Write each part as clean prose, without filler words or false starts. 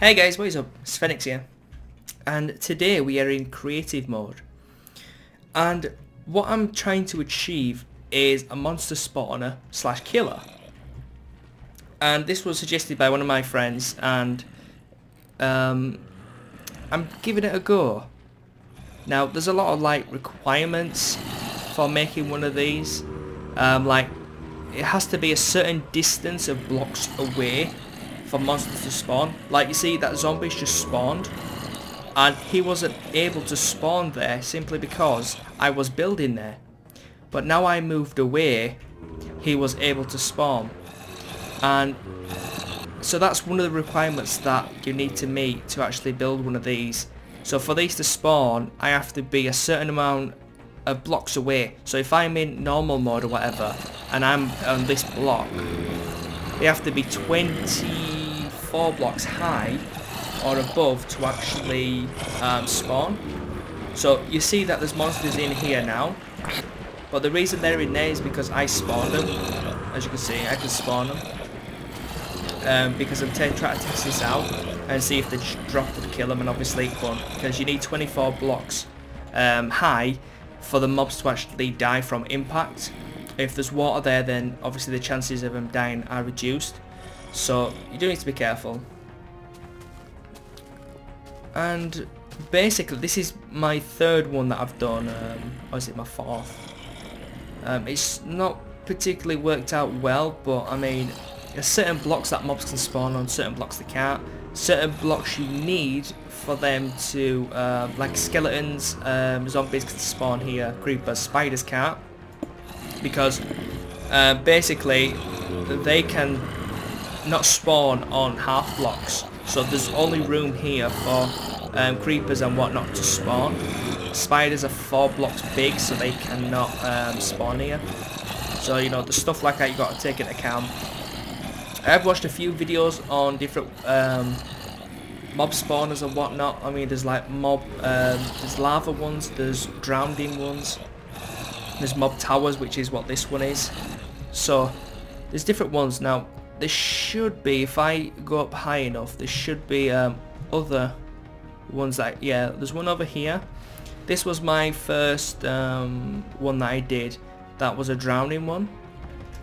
Hey guys, what is up? It's Phoenix here, and today we are in creative mode, and what I'm trying to achieve is a monster spawner slash killer, and this was suggested by one of my friends, and I'm giving it a go. Now there's a lot of requirements for making one of these, like it has to be a certain distance of blocks away for monsters to spawn. Like you see, that zombie's just spawned, and he wasn't able to spawn there simply because I was building there. But now I moved away, he was able to spawn, and so that's one of the requirements that you need to meet to actually build one of these. So for these to spawn, I have to be a certain amount of blocks away. So if I'm in normal mode or whatever, and I'm on this block, they have to be 24 blocks high or above to actually spawn. So you see that there's monsters in here now, but the reason they're in there is because I spawned them. As you can see, I can spawn them because I'm trying to test this out and see if the drop would kill them, and obviously it won't, because you need 24 blocks high for the mobs to actually die from impact. If there's water there, then obviously the chances of them dying are reduced, so you do need to be careful. And basically this is my third one that I've done, or is it my fourth? It's not particularly worked out well, but I mean, there's certain blocks that mobs can spawn on, certain blocks they can't. Certain blocks you need for them to, like skeletons, zombies can spawn here, creepers, spiders can't, because basically they can not spawn on half blocks, so there's only room here for creepers and whatnot to spawn. Spiders are 4 blocks big, so they cannot spawn here. So you know, the stuff like that you got to take into account. I've watched a few videos on different mob spawners and whatnot. I mean, there's like there's lava ones, there's drowning ones, there's mob towers, which is what this one is. So there's different ones. Now there should be, if I go up high enough, there should be other ones that, yeah, there's one over here. This was my first one that I did. That was a drowning one,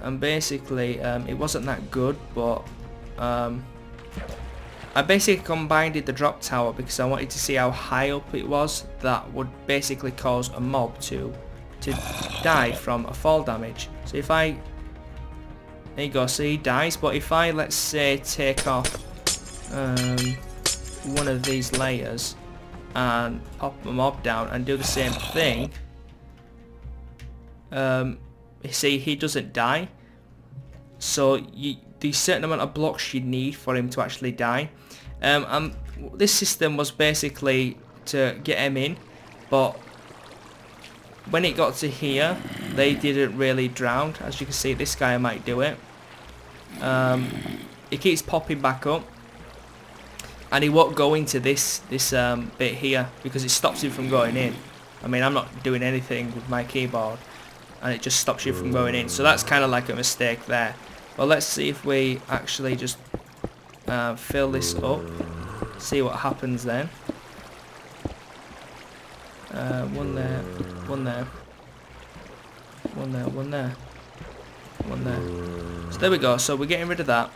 and basically it wasn't that good, but I basically combined the drop tower because I wanted to see how high up it was. That would basically cause a mob to die from a fall damage. So if I, there you go, so he dies, but if I, let's say, take off one of these layers and pop the mob down and do the same thing, you see he doesn't die. So the certain amount of blocks you need for him to actually die. This system was basically to get him in, but when it got to here, they didn't really drown. As you can see, this guy might do it. He keeps popping back up, and he won't go into this bit here because it stops him from going in. I mean, I'm not doing anything with my keyboard, and it just stops you from going in. So that's kind of like a mistake there. Well, let's see if we actually just fill this up, see what happens then. One there, one there, one there, one there, one there. So there we go, so we're getting rid of that.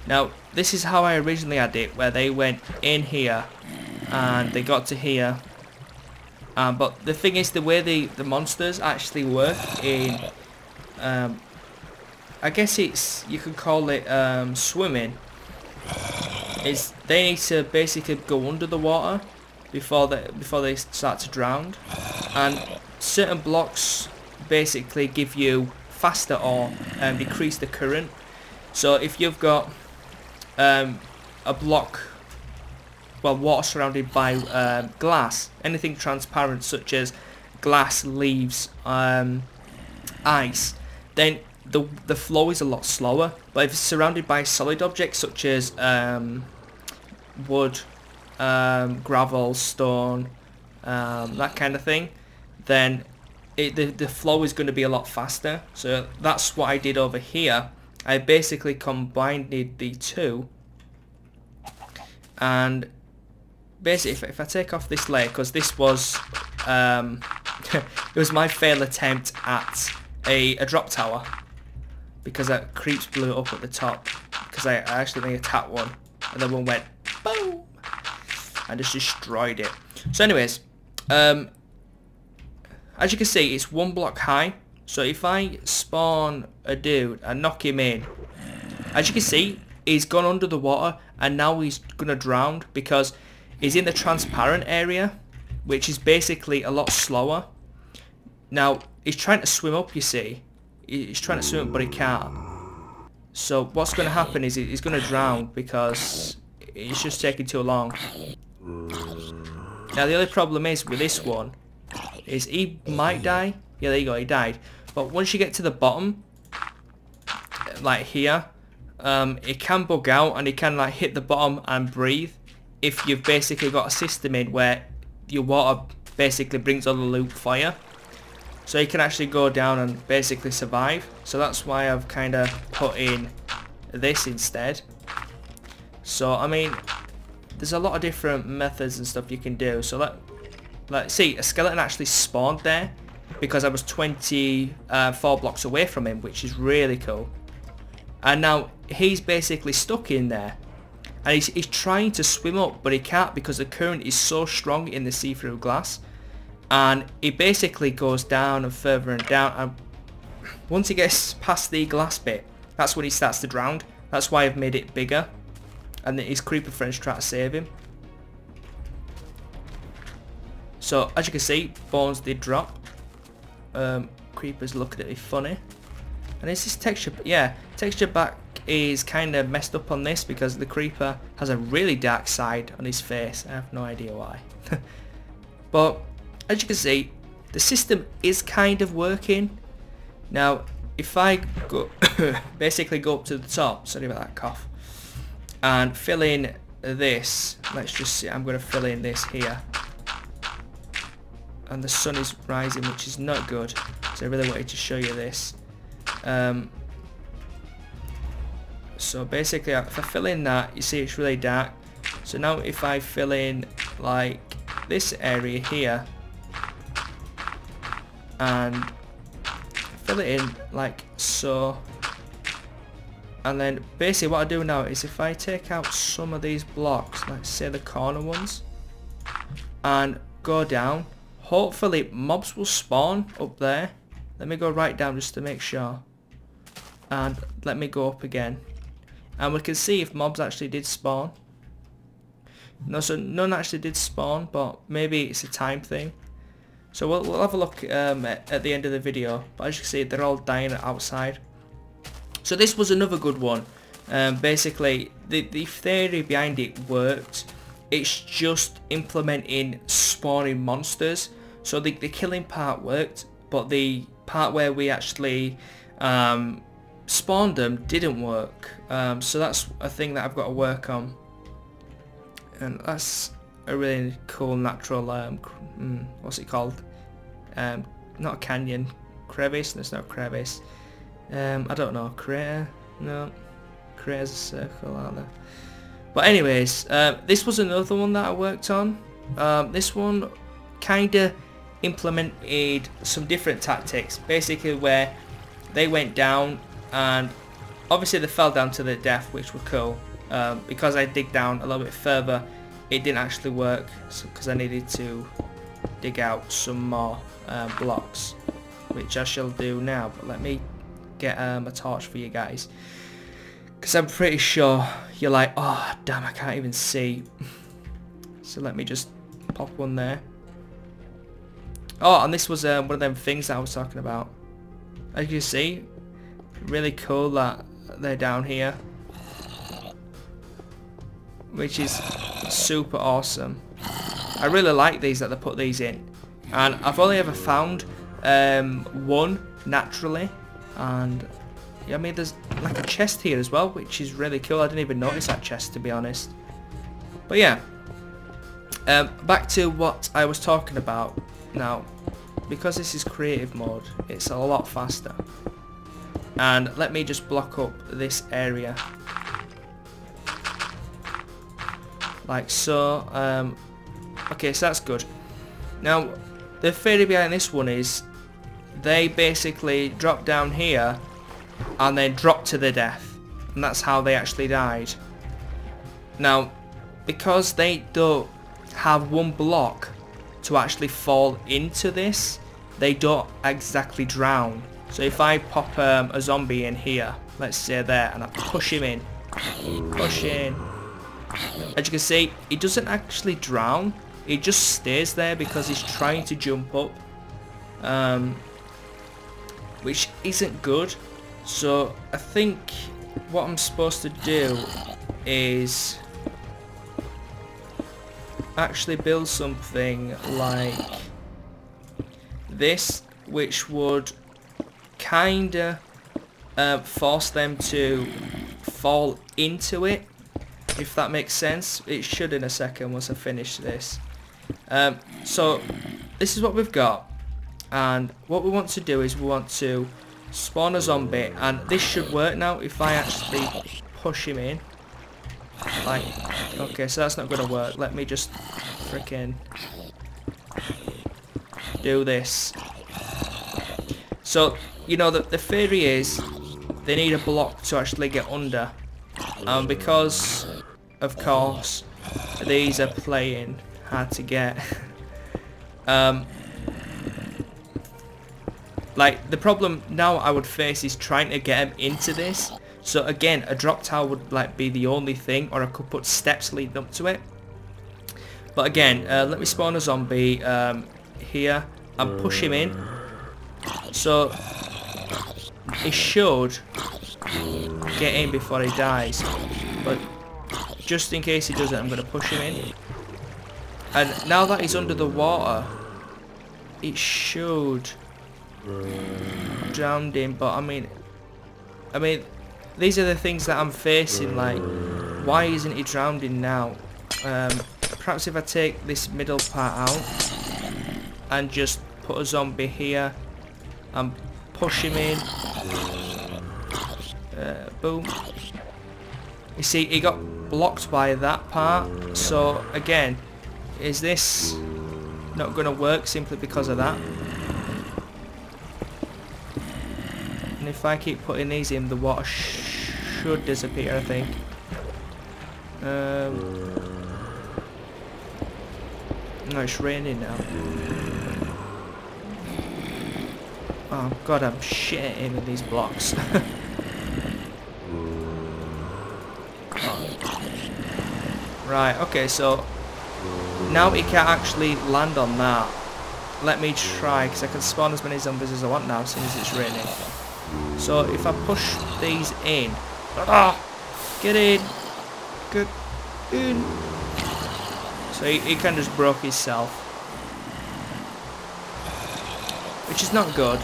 Now this is how I originally had it, where they went in here and they got to here, but the thing is, the way the monsters actually work in, I guess you could call it swimming, is they need to basically go under the water before they start to drown, and certain blocks basically give you faster or decrease the current. So if you've got a block, well, water surrounded by glass, anything transparent such as glass, leaves, ice, then the flow is a lot slower. But if it's surrounded by solid objects such as wood, gravel, stone, that kind of thing, then the flow is going to be a lot faster. So that's what I did over here. I basically combined the two And basically, if I take off this layer, because this was it was my failed attempt at a drop tower, because that creeps blew up at the top, because I actually attacked one and then one went boom and just destroyed it. So anyways, as you can see, it's 1 block high. So if I spawn a dude and knock him in, as you can see, he's gone under the water and now he's gonna drown because he's in the transparent area, which is basically a lot slower. Now he's trying to swim up, you see. He's trying to swim up but he can't. So what's going to happen is he's going to drown because it's just taking too long. Now the only problem is with this one is he might die. Yeah, there you go, he died. But once you get to the bottom, like here, it can bug out and it can like hit the bottom and breathe if you've basically got a system in where your water basically brings on the loop fire. So you can actually go down and basically survive. So that's why I've kind of put in this instead. So I mean, there's a lot of different methods and stuff you can do. So let's see, a skeleton actually spawned there because I was 24 blocks away from him, which is really cool. And now he's basically stuck in there. And he's trying to swim up, but he can't because the current is so strong in the see-through glass. And he basically goes down and further and down, and once he gets past the glass bit, that's when he starts to drown. That's why I've made it bigger, and his creeper friends try to save him. So as you can see, bones did drop. Creeper's looking at me funny. And is this texture? Yeah, texture back is kind of messed up on this because the creeper has a really dark side on his face. I have no idea why. But as you can see, the system is kind of working. Now, if I go basically go up to the top, sorry about that cough, and fill in this, let's just see, I'm going to fill in this here. And the sun is rising, which is not good. So I really wanted to show you this. So basically, if I fill in that, you see it's really dark. So now if I fill in like this area here, and fill it in like so, and then basically what I do now is if I take out some of these blocks, let's say the corner ones, and go down, hopefully mobs will spawn up there. Let me go right down just to make sure, and let me go up again, and we can see if mobs actually did spawn. No, so none actually did spawn, but maybe it's a time thing. So we'll have a look at the end of the video, but as you can see, they're all dying outside. So this was another good one. Basically, the theory behind it worked. It's just implementing spawning monsters. So the killing part worked, but the part where we actually spawned them didn't work. So that's a thing that I've got to work on. And that's a really cool natural, what's it called? Not a canyon, crevice. There's no crevice. I don't know, crater. No, crater's a circle, aren't there? But anyways, this was another one that I worked on. This one kind of implemented some different tactics, basically where they went down and obviously they fell down to their death, which were cool. Because I dig down a little bit further, it didn't actually work, because I needed to dig out some more blocks, which I shall do now. But let me get a torch for you guys, because I'm pretty sure you're like, oh damn, I can't even see. So let me just pop one there. Oh, and this was one of them things that I was talking about. As you can see, really cool that they're down here, which is super awesome. I really like these that they put these in, and I've only ever found one naturally, and yeah, I mean there's like a chest here as well, which is really cool. I didn't even notice that chest, to be honest. But yeah, back to what I was talking about. Now, because this is creative mode, it's a lot faster. And let me just block up this area. like so. Okay, so that's good. Now, the theory behind this one is they basically drop down here and then drop to their death, and that's how they actually died. Now, because they don't have one block to actually fall into this, they don't exactly drown. So if I pop a zombie in here, let's say there, and I push him in, push in, as you can see, he doesn't actually drown, he just stays there because he's trying to jump up, which isn't good. So I think what I'm supposed to do is actually build something like this, which would kinda force them to fall into it, if that makes sense. It should in a second once I finish this. So this is what we've got, and what we want to do is we want to spawn a zombie, and this should work now if I actually push him in. Like, okay, so that's not gonna work. Let me just freaking do this. So, you know, the theory is they need a block to actually get under, and because of course these are playing hard to get, like the problem now I would face is trying to get them into this. So again, a drop tower would like be the only thing, or I could put steps leading up to it. But again, let me spawn a zombie here and push him in. So he should get in before he dies. But just in case he doesn't, I'm going to push him in. And now that he's under the water, it should drown him. But I mean, these are the things that I'm facing, like, why isn't he drowning now? Perhaps if I take this middle part out and just put a zombie here and push him in. Boom. You see, he got blocked by that part. So again, is this not going to work simply because of that? And if I keep putting these in, the water should disappear, I think. No, it's raining now. Oh god, I'm shit at aiming these blocks. Right, okay, so now he can't actually land on that. Let me try, because I can spawn as many zombies as I want now, since it's raining. So if I push these in, get in, get in. So he kind of just broke himself, which is not good.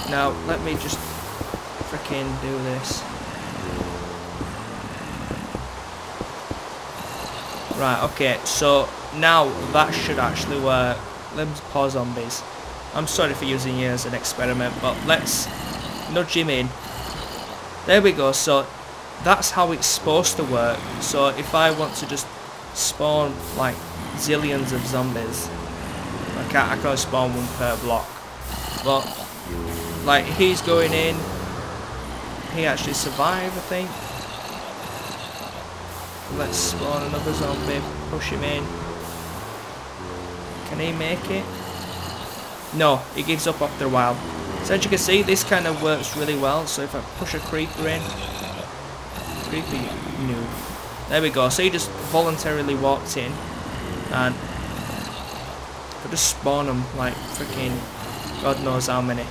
Now let me just freaking do this. Right, okay, so now that should actually work. Let's pause zombies. I'm sorry for using you as an experiment, but let's nudge him in. There we go, so that's how it's supposed to work. So if I want to just spawn like zillions of zombies, I can only spawn one per block. But like he's going in, he actually survived, I think. Let's spawn another zombie, push him in. Can he make it? No, he gives up after a while. So as you can see, this kind of works really well. So if I push a creeper in, no. There we go. So he just voluntarily walked in, and I just spawn them like freaking God knows how many.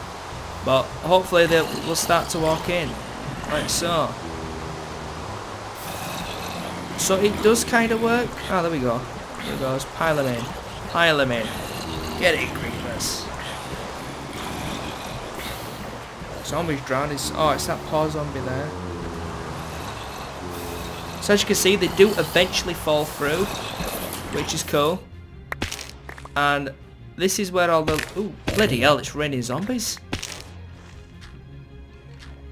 But hopefully they will start to walk in, like so. So it does kind of work. Oh, there we go. There it goes. Pile them in. Pile them in. Get it, creepers. Zombies drowning. Oh, it's that poor zombie there. So as you can see, they do eventually fall through, which is cool. And this is where all the... Ooh, bloody hell, it's raining zombies.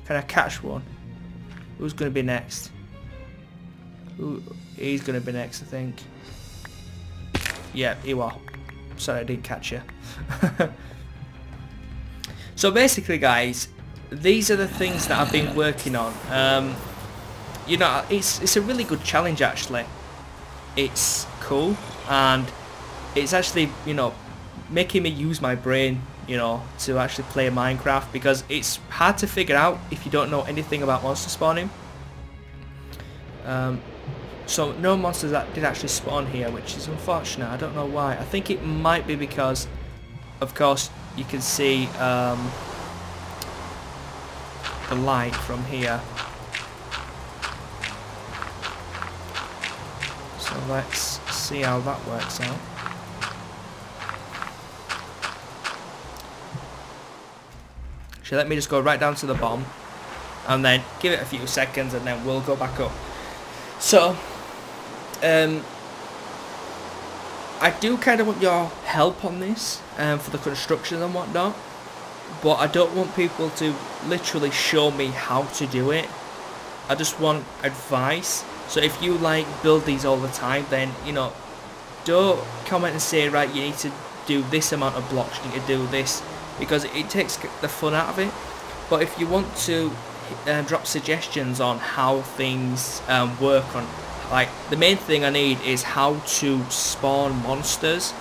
Can I catch one? Who's going to be next? Ooh, He's going to be next, I think. Yeah, you are. Sorry, I didn't catch you. So basically, guys, these are the things that I've been working on. You know, it's a really good challenge, actually. It's cool, and it's actually, you know, making me use my brain, you know, to actually play Minecraft, because it's hard to figure out if you don't know anything about monster spawning. So no monsters that did actually spawn here, which is unfortunate. I don't know why. I think it might be because, of course, you can see the light from here. So let's see how that works out. So let me just go right down to the bottom and then give it a few seconds and then we'll go back up. So I do kind of want your help on this for the construction and whatnot, but I don't want people to literally show me how to do it. I just want advice. So if you like build these all the time, then, you know, don't comment and say, right, you need to do this amount of blocks, you need to do this, because it takes the fun out of it. But if you want to drop suggestions on how things work on, like, the main thing I need is how to spawn monsters,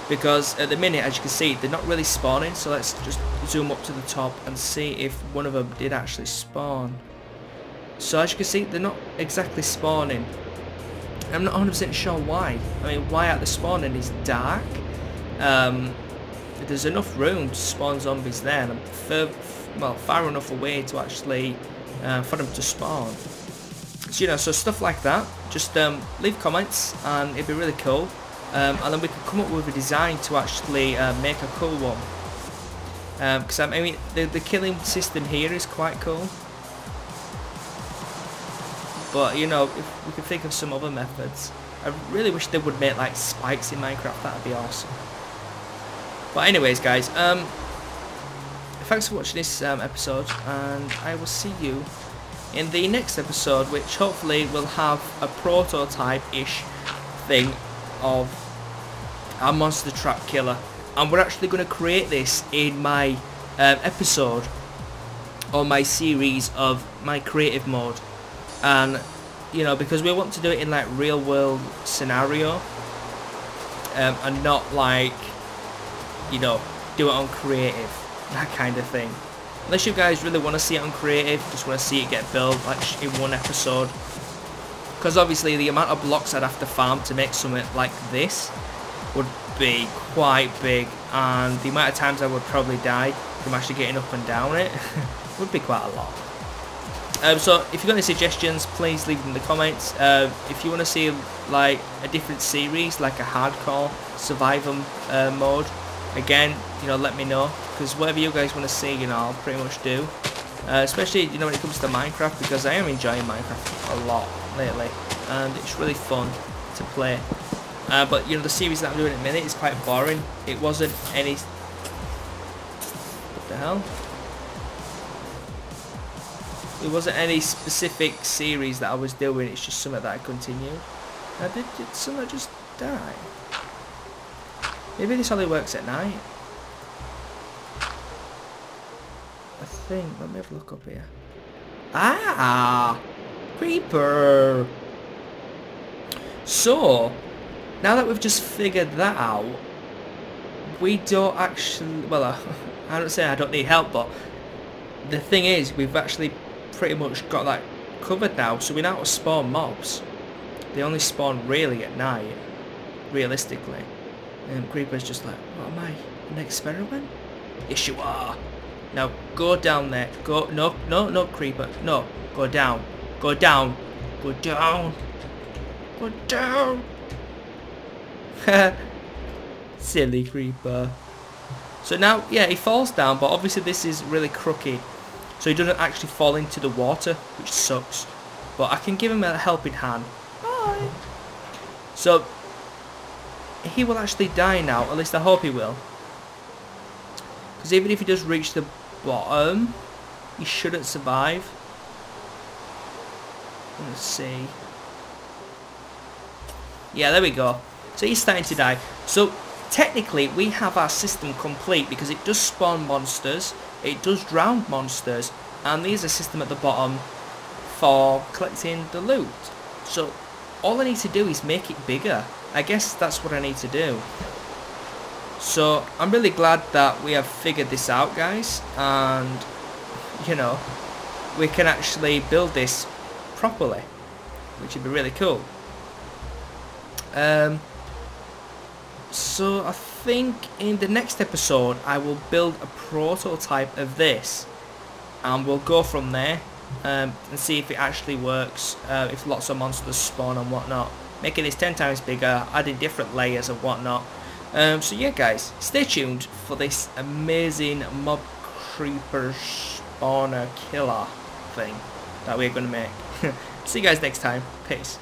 because at the minute, as you can see, they're not really spawning. So let's just zoom up to the top and see if one of them did actually spawn. So as you can see, they're not exactly spawning. I'm not 100% sure why. I mean, why at the spawning is dark. There's enough room to spawn zombies there, and I'm far enough away to actually for them to spawn. So, you know, so stuff like that. Just leave comments, and it'd be really cool. And then we can come up with a design to actually make a cool one. Because I mean, the killing system here is quite cool. But, you know, if we could think of some other methods. I really wish they would make, like, spikes in Minecraft. That would be awesome. But anyways, guys, thanks for watching this episode, and I will see you in the next episode, which hopefully will have a prototype-ish thing of our monster trap killer. And we're actually going to create this in my episode, or my series of my creative mode. And, you know, because we want to do it in, like, real world scenario, and not like, you know, do it on creative, that kind of thing. Unless you guys really want to see it on creative, just want to see it get built, like, in one episode. Because obviously the amount of blocks I'd have to farm to make something like this would be quite big, and the amount of times I would probably die from actually getting up and down it would be quite a lot. So if you've got any suggestions, please leave them in the comments. If you want to see, like, a different series, like a hardcore survival mode, again, you know, let me know, because whatever you guys want to see, you know, I'll pretty much do. Especially, you know, when it comes to Minecraft, because I am enjoying Minecraft a lot lately, and it's really fun to play. But, you know, the series that I'm doing at the minute is quite boring. It wasn't any... What the hell? It wasn't any specific series that I was doing, it's just something that I continued. Now, did something just die? Maybe this only works at night. I think, let me have a look up here. Ah! Creeper! So, now that we've just figured that out, we don't actually, well, I don't say I don't need help, but the thing is, we've actually pretty much got that covered now, so we know how to spawn mobs. They only spawn really at night, realistically. And Creeper's just like, what am I, an experiment? Yes you are. Now go down there, go, no Creeper, no, go down, go down, go down, go down. Silly Creeper. So now, yeah, he falls down, but obviously this is really crooked. So he doesn't actually fall into the water, which sucks. But I can give him a helping hand. Bye. So he will actually die now, at least I hope he will. Because even if he does reach the bottom, he shouldn't survive. Let's see. Yeah, there we go. So he's starting to die. So technically we have our system complete because it does spawn monsters, it does drown monsters, and there's a system at the bottom for collecting the loot. So all I need to do is make it bigger. I guess that's what I need to do. So I'm really glad that we have figured this out, guys, and you know, we can actually build this properly, which would be really cool. So I think in the next episode I will build a prototype of this, and we'll go from there and see if it actually works, if lots of monsters spawn and whatnot, making this 10 times bigger, adding different layers and whatnot. So yeah guys, stay tuned for this amazing mob creeper spawner killer thing that we're going to make. See you guys next time. Peace.